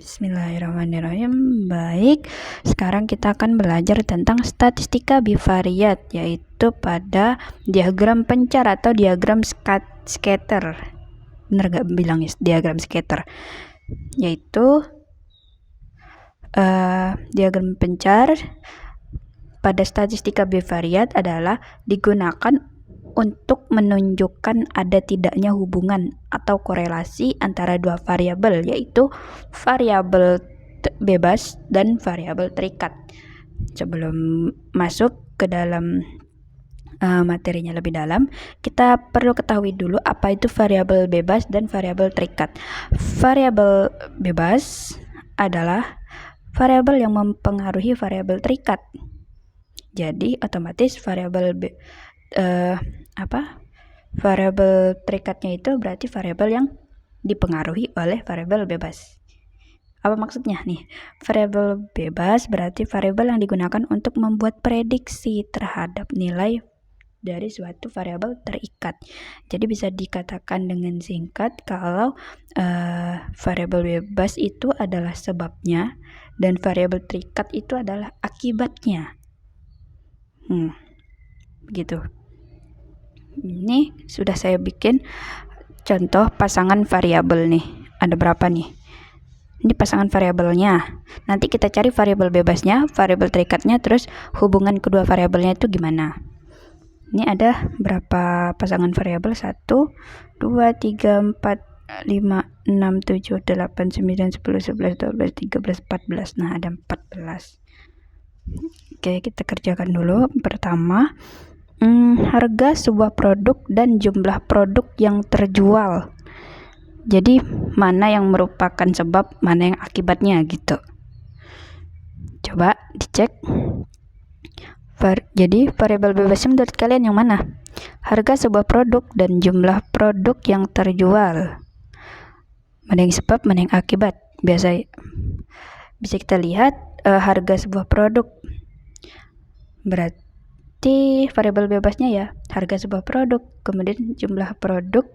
Bismillahirrahmanirrahim. Baik, sekarang kita akan belajar tentang statistika bivariat, yaitu pada diagram pencar atau diagram scatter. Bener gak bilangnya diagram scatter? Yaitu diagram pencar pada statistika bivariat adalah digunakan untuk menunjukkan ada tidaknya hubungan atau korelasi antara dua variabel, yaitu variabel bebas dan variabel terikat. Sebelum masuk ke dalam materinya lebih dalam, kita perlu ketahui dulu apa itu variabel bebas dan variabel terikat. Variabel bebas adalah variabel yang mempengaruhi variabel terikat. Jadi otomatis variabel variabel terikatnya itu berarti variabel yang dipengaruhi oleh variabel bebas. Apa maksudnya nih? Variabel bebas berarti variabel yang digunakan untuk membuat prediksi terhadap nilai dari suatu variabel terikat. Jadi bisa dikatakan dengan singkat kalau variabel bebas itu adalah sebabnya dan variabel terikat itu adalah akibatnya. Begitu. Ini sudah saya bikin contoh pasangan variabel nih. Ada berapa nih? Ini pasangan variabelnya. Nanti kita cari variabel bebasnya, variabel terikatnya, terus hubungan kedua variabelnya itu gimana. Ini ada berapa pasangan variabel? 1, 2, 3, 4, 5, 6, 7, 8, 9, 10, 11, 12, 13, 14. Nah, ada 14. Oke, kita kerjakan dulu. Pertama, harga sebuah produk dan jumlah produk yang terjual. Jadi mana yang merupakan sebab, mana yang akibatnya gitu. Coba dicek. Jadi variabel bebasnya menurut kalian yang mana? Harga sebuah produk dan jumlah produk yang terjual. Mana yang sebab, mana yang akibat? Bisa kita lihat harga sebuah produk. Berarti variabel bebasnya ya harga sebuah produk, kemudian jumlah produk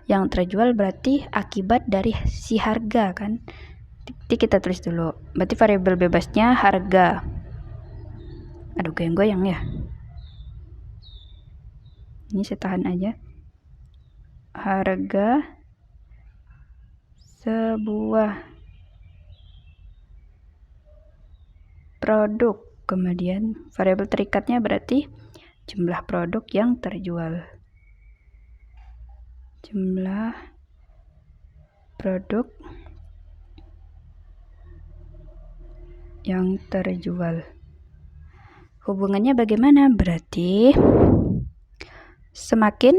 yang terjual berarti akibat dari si harga kan. Jadi kita tulis dulu, berarti variabel bebasnya harga. Aduh, goyang-goyang ya, ini saya tahan aja. Harga sebuah produk, kemudian variabel terikatnya berarti jumlah produk yang terjual. Jumlah produk yang terjual. Hubungannya bagaimana? Berarti semakin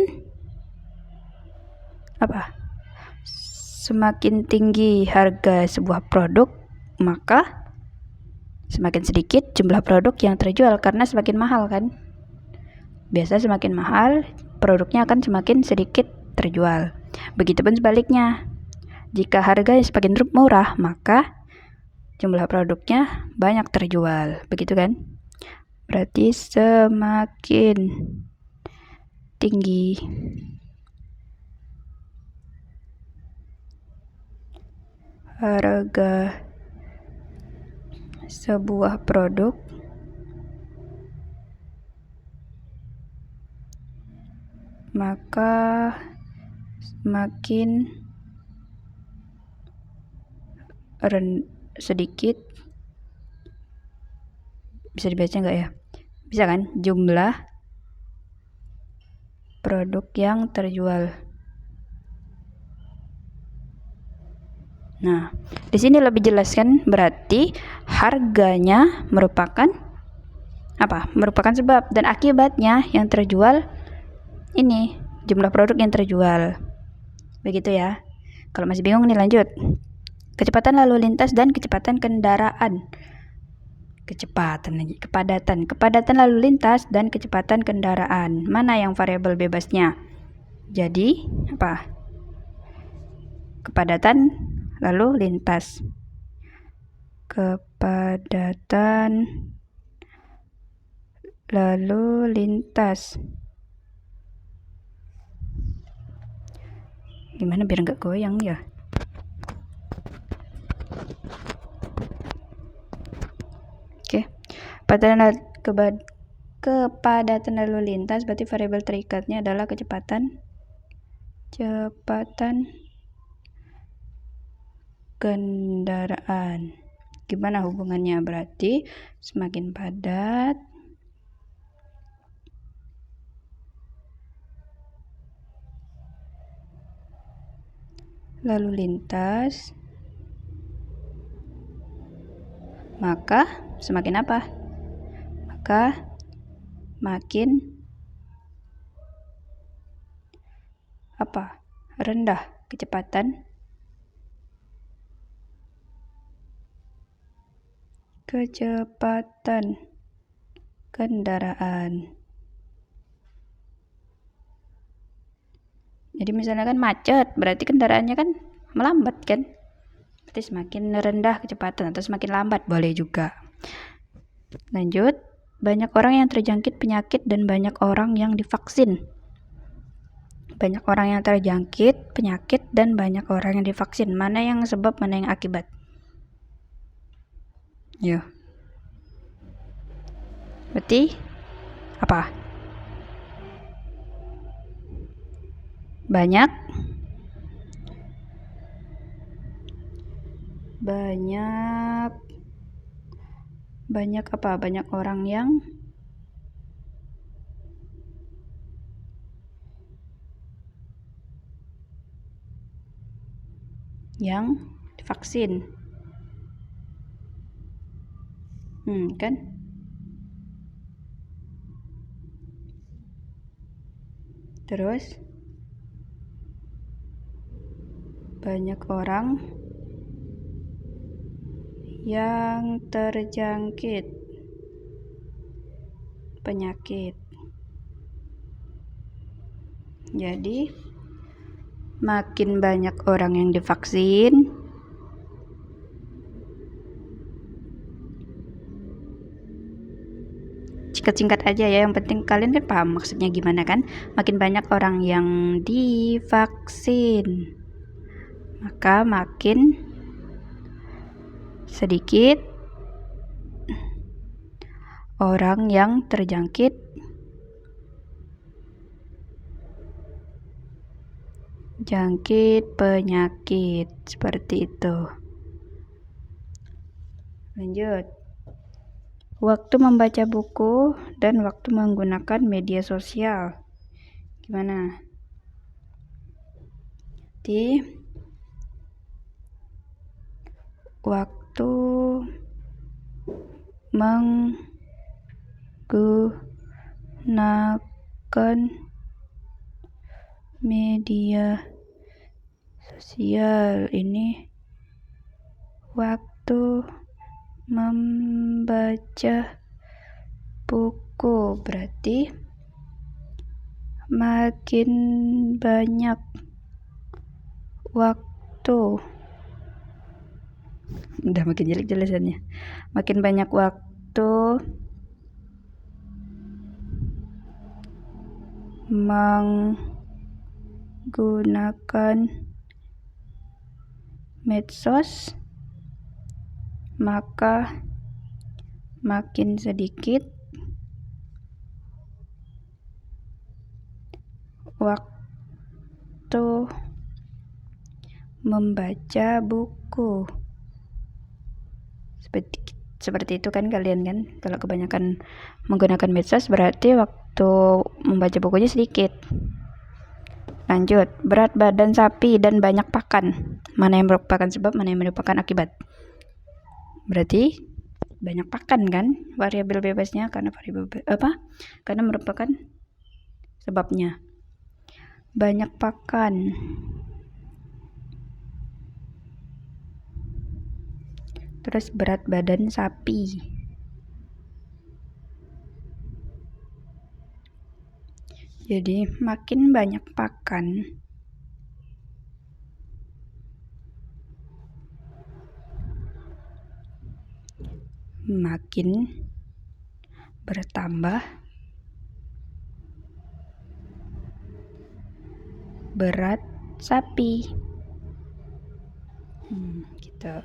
tinggi harga sebuah produk, maka semakin sedikit jumlah produk yang terjual karena semakin mahal kan. Biasa semakin mahal, produknya akan semakin sedikit terjual. Begitupun sebaliknya. Jika harga semakin murah, maka jumlah produknya banyak terjual. Begitu kan? Berarti semakin tinggi harga sebuah produk, maka semakin sedikit, bisa dibaca nggak ya? Bisa kan? Jumlah produk yang terjual. Nah, di sini lebih jelas kan, berarti harganya merupakan merupakan sebab, dan akibatnya yang terjual ini jumlah produk yang terjual. Begitu ya. Kalau masih bingung nih lanjut. Kecepatan lalu lintas dan kecepatan kendaraan. Kepadatan lalu lintas dan kecepatan kendaraan. Mana yang variabel bebasnya? Jadi kepadatan lalu lintas. Kepadatan lalu lintas. Gimana biar nggak goyang ya? Kepadatan lalu lintas berarti variabel terikatnya adalah kecepatan kendaraan. Gimana hubungannya? Berarti semakin padat lalu lintas, maka semakin apa? Maka makin apa? Rendah kecepatan kendaraan. Jadi misalnya kan macet, berarti kendaraannya kan melambat kan? Berarti semakin rendah kecepatan atau semakin lambat, boleh juga. Lanjut, banyak orang yang terjangkit penyakit dan banyak orang yang divaksin. Banyak orang yang terjangkit penyakit dan banyak orang yang divaksin. Mana yang sebab, mana yang akibat? Yo. Berarti apa? Banyak apa? Banyak orang yang divaksin. Kan? Terus banyak orang yang terjangkit penyakit. Jadi makin banyak orang yang divaksin, singkat aja ya, yang penting kalian kan paham maksudnya gimana kan. Makin banyak orang yang divaksin, maka makin sedikit orang yang terjangkit penyakit. Seperti itu. Lanjut. Waktu membaca buku dan waktu menggunakan media sosial. Gimana? Di waktu menggunakan media sosial ini waktu membaca buku, berarti makin banyak waktu. Udah makin jelek jelasannya. Makin banyak waktu menggunakan medsos, maka makin sedikit waktu membaca buku. Seperti itu kan kalian kan. Kalau kebanyakan menggunakan medsos berarti waktu membaca bukunya sedikit. Lanjut, berat badan sapi dan banyak pakan. Mana yang merupakan sebab, mana yang merupakan akibat? Berarti banyak pakan kan variabel bebasnya, karena karena merupakan sebabnya. Banyak pakan. Terus berat badan sapi. Jadi makin banyak pakan, makin bertambah berat sapi. Gitu.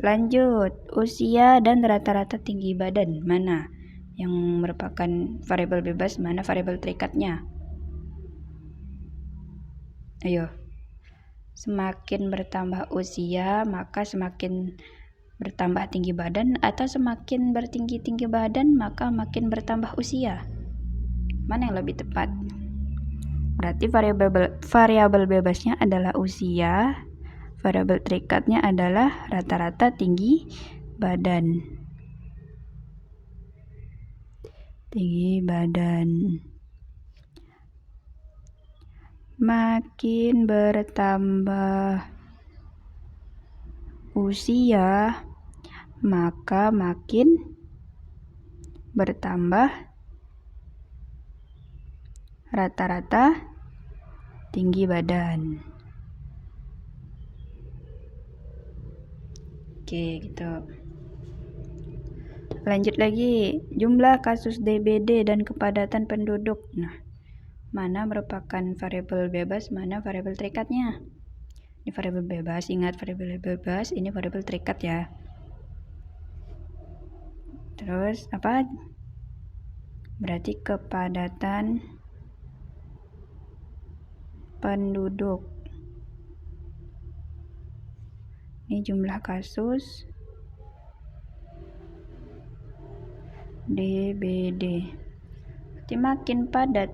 Lanjut, usia dan rata-rata tinggi badan. Mana yang merupakan variabel bebas, mana variabel terikatnya? Ayo. Semakin bertambah usia, maka semakin bertambah tinggi badan, atau semakin bertinggi-tinggi badan, maka makin bertambah usia? Mana yang lebih tepat? Berarti variabel bebasnya adalah usia, variabel terikatnya adalah rata-rata tinggi badan. Tinggi badan. Makin bertambah usia, maka makin bertambah rata-rata tinggi badan. Oke, gitu. Lanjut lagi, jumlah kasus DBD dan kepadatan penduduk. Nah, mana merupakan variabel bebas, mana variabel terikatnya? Ini variabel bebas, ingat variabel bebas, ini variabel terikat ya. Terus apa? Berarti kepadatan penduduk. Ini jumlah kasus DBD. Berarti makin padat,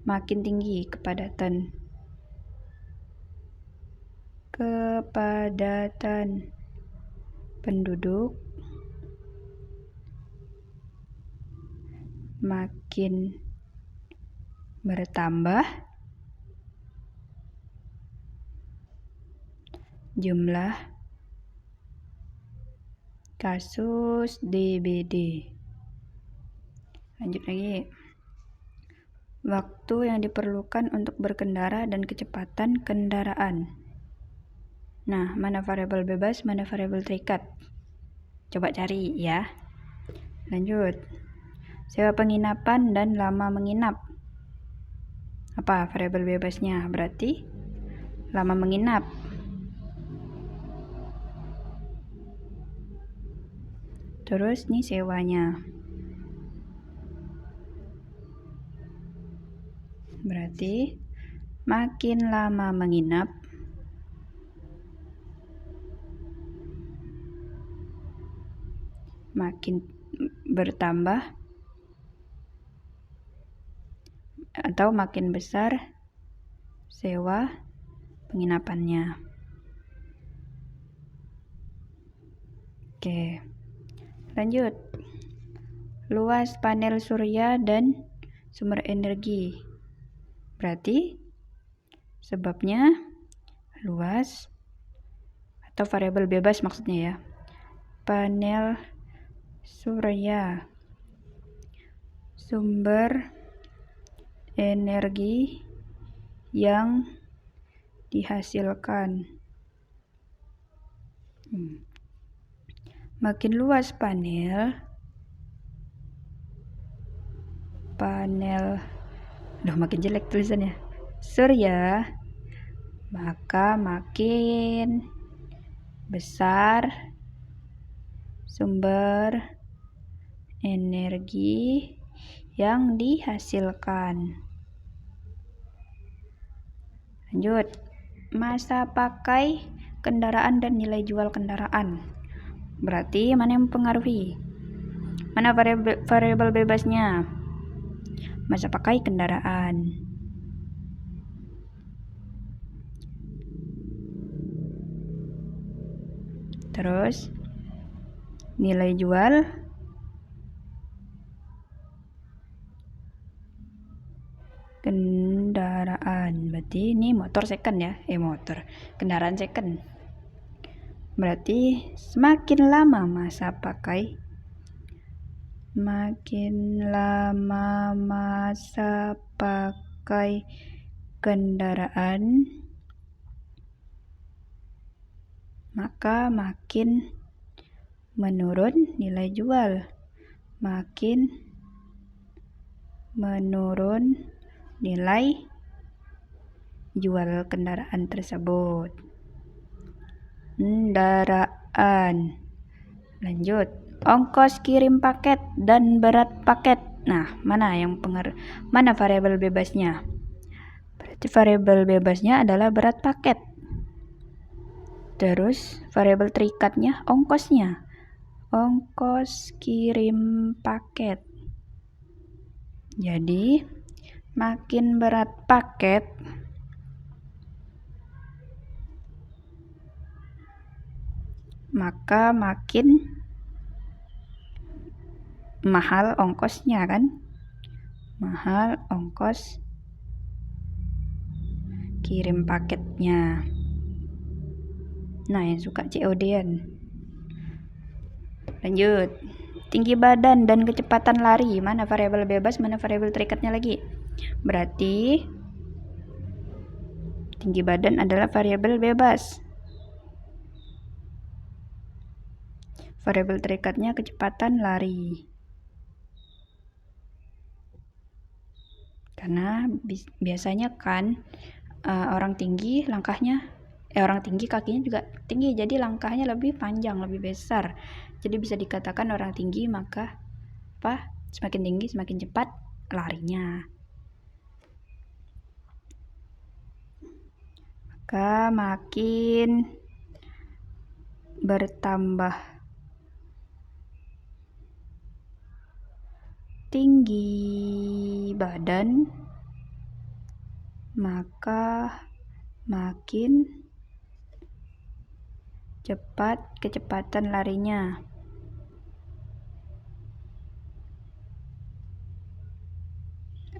makin tinggi kepadatan penduduk, makin bertambah jumlah kasus DBD. Lanjut lagi. Waktu yang diperlukan untuk berkendara dan kecepatan kendaraan. Nah, mana variabel bebas, mana variabel terikat? Coba cari ya. Lanjut. Sewa penginapan dan lama menginap. Apa variabel bebasnya? Berarti lama menginap. Terus nih sewanya. Berarti makin lama menginap, makin bertambah atau makin besar sewa penginapannya. Oke. Lanjut. Luas panel surya dan sumber energi. Berarti sebabnya luas atau variabel bebas maksudnya ya. Panel surya, sumber energi yang dihasilkan. Makin luas panel, makin jelek tulisannya, surya, maka makin besar sumber energi yang dihasilkan. Lanjut, masa pakai kendaraan dan nilai jual kendaraan. Berarti mana yang mempengaruhi? Mana variabel bebasnya? Masa pakai kendaraan. Terus nilai jual kendaraan. Berarti ini motor second ya. Kendaraan second. Berarti semakin lama masa pakai, kendaraan, maka makin menurun nilai jual, makin menurun nilai jual kendaraan tersebut. kendaraan. Lanjut, ongkos kirim paket dan berat paket. Nah, mana variabel bebasnya? Berarti variabel bebasnya adalah berat paket. Terus variabel terikatnya ongkosnya. Ongkos kirim paket. Jadi, makin berat paket, maka makin mahal ongkosnya kan? Mahal ongkos kirim paketnya. Nah, yang suka COD-an. Lanjut. Tinggi badan dan kecepatan lari. Mana variabel bebas, mana variabel terikatnya lagi? Berarti tinggi badan adalah variabel bebas. Variabel terikatnya kecepatan lari. Karena biasanya kan orang tinggi kakinya juga tinggi, jadi langkahnya lebih panjang, lebih besar. Jadi bisa dikatakan orang tinggi maka semakin tinggi semakin cepat larinya. Maka makin bertambah tinggi badan, maka makin cepat kecepatan larinya.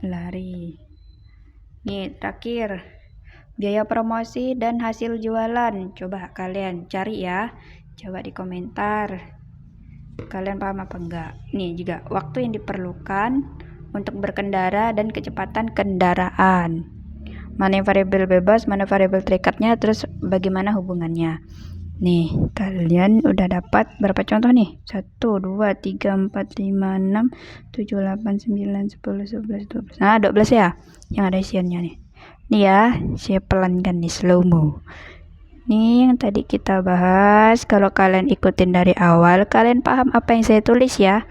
Lari. Nih, terakhir. Biaya promosi dan hasil jualan. Coba kalian cari ya. Coba di komentar. Kalian paham apa enggak? Nih juga waktu yang diperlukan untuk berkendara dan kecepatan kendaraan. Mana yang variabel bebas, mana variabel terikatnya, terus bagaimana hubungannya. Nih, kalian udah dapat berapa contoh nih? 1, 2, 3, 4, 5, 6, 7, 8, 9, 10, 11, 12. Nah, 12 ya yang ada isiannya nih. Nih ya, saya pelankan nih slow-mo. Nih yang tadi kita bahas, kalau kalian ikutin dari awal, kalian paham apa yang saya tulis ya.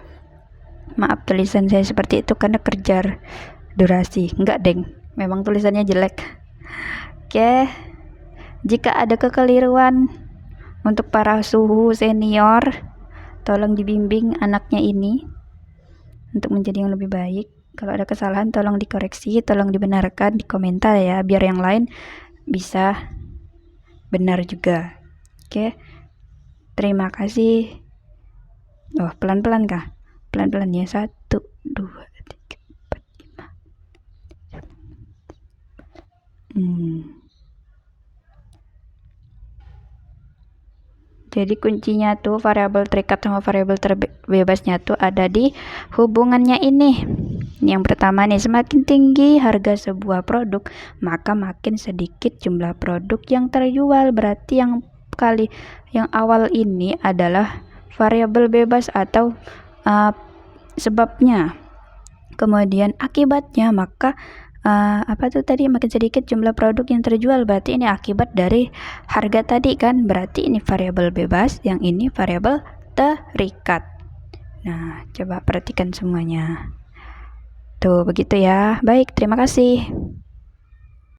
Maaf tulisan saya seperti itu karena kejar durasi. Enggak, deng. Memang tulisannya jelek. Oke. Jika ada kekeliruan untuk para suhu senior, tolong dibimbing anaknya ini untuk menjadi yang lebih baik. Kalau ada kesalahan tolong dikoreksi, tolong dibenarkan di komentar ya, biar yang lain bisa benar juga. Oke. Terima kasih. Oh, pelan-pelan kah? Pelan-pelan ya. 1, 2, 3, 4, 5. Jadi kuncinya tuh variabel terikat sama variabel terbebasnya tuh ada di hubungannya ini. Yang pertama nih, semakin tinggi harga sebuah produk, maka makin sedikit jumlah produk yang terjual. Berarti yang awal ini adalah variabel bebas atau sebabnya. Kemudian akibatnya, maka makin sedikit jumlah produk yang terjual, berarti ini akibat dari harga tadi kan, berarti ini variabel bebas, yang ini variabel terikat. Nah, coba perhatikan semuanya tuh, begitu ya. Baik, terima kasih.